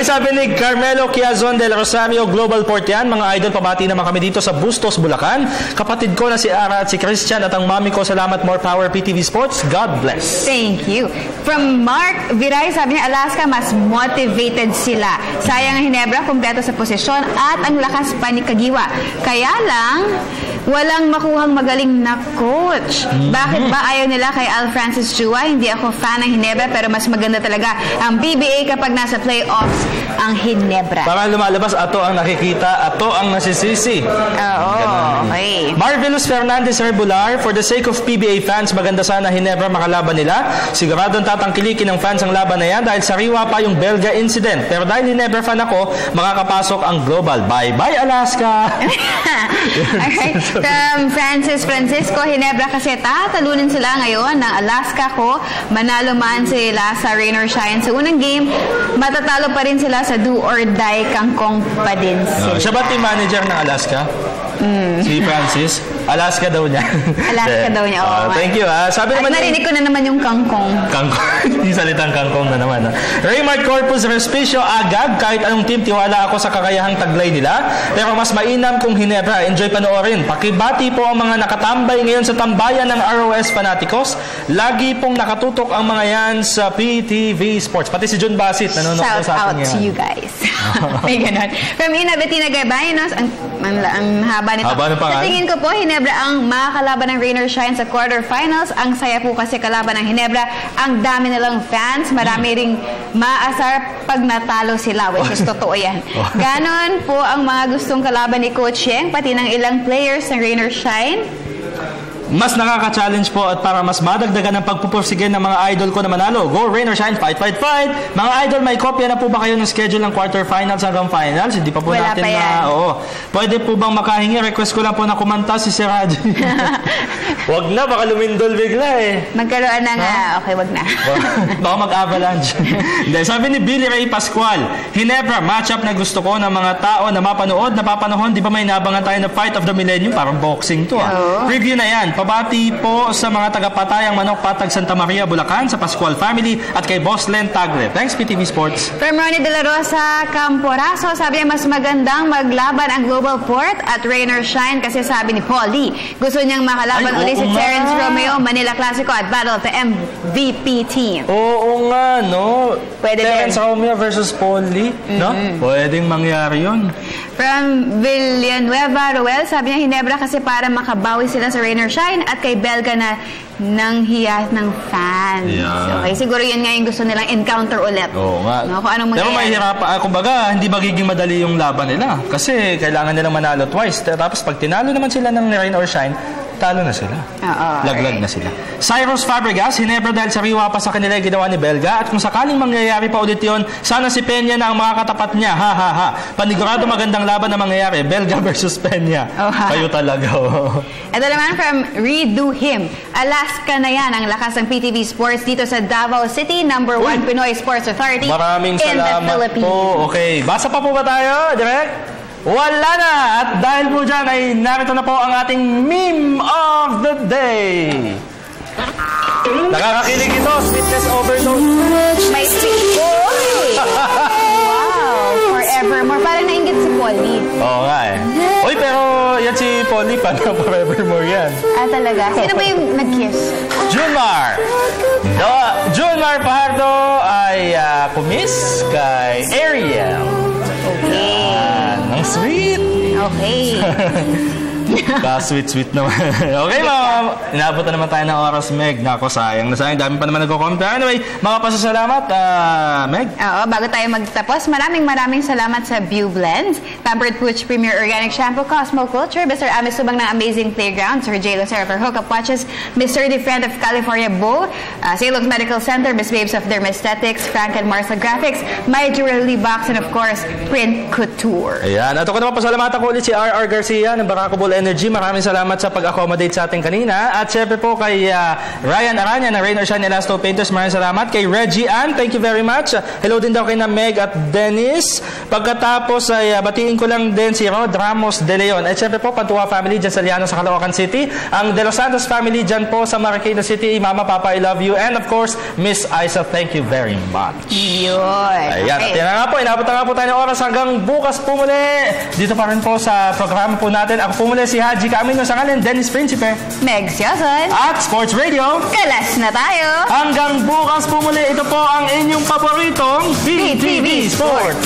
Sabi ni Carmelo Quiazon del Rosario, Global Port yan. Mga idol, pabati naman kami dito sa Bustos, Bulacan. Kapatid ko na si Ara at si Christian at ang mami ko. Salamat, more power PTV Sports. God bless. Thank you. From Mark Viray, sabi niya, Alaska, mas motivated sila. Sayang ang Hinebra, kumpleto sa posisyon at ang lakas pa ni Kagiwa. Kaya lang, walang makuhang magaling na coach. Bakit ba ayaw nila kay Al Francis Chua? Hindi ako fan ng Hinebra pero mas maganda talaga ang PBA kapag nasa playoffs ang Hinebra. Parang lumalabas, ato ang nakikita, ato ang nasisisi. Okay. Marvelous Fernandez Regular, for the sake of PBA fans, maganda sana Hinebra makalaban nila. Siguradong tatangkilikin ng fans ang laban na yan dahil sariwa pa yung Belga incident. Pero dahil Hinebra fan ako, makakapasok ang Global. Bye-bye, Alaska! Okay. From Francisco, Hinebra kasi tatalunin sila ngayon ng Alaska ko. Manalo man sila sa Rain or Shine. Sa unang game, matatalo pa rin sila sa do or die, kangkong pa din sila. Siya ba team manager ng Alaska? Si Francis? Alaska daw niya. Alaska daw niya. Thank you. Sabi naman narinig ko na naman yung kangkong. Yung salitang kangkong na naman. Raymart Corpus Respicio Agag, kahit anong team, tiwala ako sa kakayahang taglay nila. Pero mas mainam kung Hinebra. Enjoy panoorin. Pakibati po ang mga nakatambay ngayon sa tambayan ng ROS Fanaticos. Lagi pong nakatutok ang mga yan sa PTV Sports. Pati si John Basit nanonood sa atin. Shout out to you guys. May ganun. From Ina Bettina Gaybayanos, ang haba nito. Sa tingin ko po, Hinebra ang makakalaban ng Rain or Shine sa quarterfinals. Ang saya po kasi kalaban ng Hinebra. Ang dami nilang fans. Marami ring maasar pag natalo sila, which is totoo yan. Ganon po ang mga gustong kalaban ni Coach Yeng, pati ng ilang players ng Rain or Shine. mas nakaka-challenge po at para mas madagdagan ng pagpupursige ng mga idol ko na manalo. Go, rain or shine, fight, fight, fight! Mga idol, may kopya na po ba kayo ng schedule ng quarterfinals hanggang finals? Hindi pa po Wala natin pa yan. Oo. Pwede po bang makahingi? Request ko lang po na kumanta si Sir Raji. Wag na, baka lumindol bigla eh. Magkaroon ng, okay, wag na. Baka mag-avalanche. Hindi, sabi ni Billy Ray Pascual, Ginebra, matchup na gusto ko ng mga tao na mapanood, napapanahon, di ba may nabangan tayo na Fight of the Millennium? Parang boxing to Preview na yan. Pabati po sa mga taga-Patayang Manok Patag Santa Maria, Bulacan, sa Pascual family at kay Boss Len Tagle. Thanks, PTV Sports. From Ronnie De La Rosa, Camporaso, sabi niya mas magandang maglaban ang Global Port at rain or shine kasi sabi ni Paulie, gusto niyang makalaban ulit si Terence Romeo, Manila Classico at Battle of the MVP team. Oo nga, no? Pwede Terence Romeo versus Paulie, no? Pwedeng mangyari yun. From Villanueva Roel, sabi niya Ginebra kasi para makabawi sila sa rain or shine at kay Belga na nanghiya ng fans. Yeah. Okay, siguro yun nga yung gusto nilang encounter ulit. Oo nga. No, kung anong Pero mangyayari. mahirap, kumbaga, hindi magiging madali yung laban nila. Kasi kailangan nilang manalo twice. Tapos pag tinalo naman sila ng rain or shine, talo na sila. Laglag na sila. Cyrus Fabregas, Ginebra dahil sariwa pa sa kanila yung ginawa ni Belga at kung sakaling mangyayari pa ulit yun, sana si Peña na ang mga katapat niya. Ha ha ha. Panigurado magandang laban na mangyayari. Belga versus Peña. Kayo talaga. Ito naman from Redo Him. Alaska na yan ang lakas ng PTV Sports dito sa Davao City, number 1 Pinoy Sports Authority Maraming in the salamat Philippines. po. Okay, basa pa po ba tayo, Direk? Wala na! At dahil po dyan ay narito na po ang ating meme of the day. Nakakakilig ito, sweetness overdose. May sweet Wow! Forevermore. Parang nainggit si Polly. Oo nga eh. Uy, pero yan si Polly, paano forevermore yan? Talaga? Sino ba yung nag-kiss? Junmar! Junmar Pajardo ay kumiss kay Ariel. Okay. Ang sweet. Okay. Sweet naman. Okay, inabot na naman tayo ng oras, Meg. Nako, sayang na sayang. Dami pa naman nagko-comment. Anyway, mga pasasalamat, Meg. Oo, bago tayo magtapos, maraming salamat sa View Blends, Pampered Pooch Premier Organic Shampoo, Cosmo Culture, Mr. Amis Subang ng Amazing Playground, Sir J. Lucero for Hookup Watches, Mr. Defriend of California Bow, Salux Medical Center, Miss Babes of Dermesthetics, Frank and Marcel Graphics, My Jewelry Box, and of course, Print Couture. Ayan. At ako naman pasalamatan ko ulit si R.R. Garcia ng Barako Bull Energy. Maraming salamat sa pag-accommodate sa atin kanina. At syempre po kay Ryan Aranya ng Rain or Shine Elasto Painters. Maraming salamat. Kay Reggie Ann, thank you very much. Hello din daw kay na Meg at Dennis. Pagkatapos ay batiin ko lang din si Rod Ramos De Leon. At syempre po, Pantua family dyan sa Liano sa Caloocan City. Ang De Los Santos family dyan po sa Marikina City. Mama, Papa, I love you. And of course, Miss Isa, thank you very much. Yun. Ayan. Okay. At yan na nga po. Inabot na nga po tayo ng oras hanggang bukas po muli. Dito pa rin po sa programa po natin. Ako po muli si Haji Camino sa ngalan, Dennis Principe. Meg Sioson. At Sports Radio. Kalas na tayo. Hanggang bukas po muli. Ito po ang inyong paboritong PTV Sports.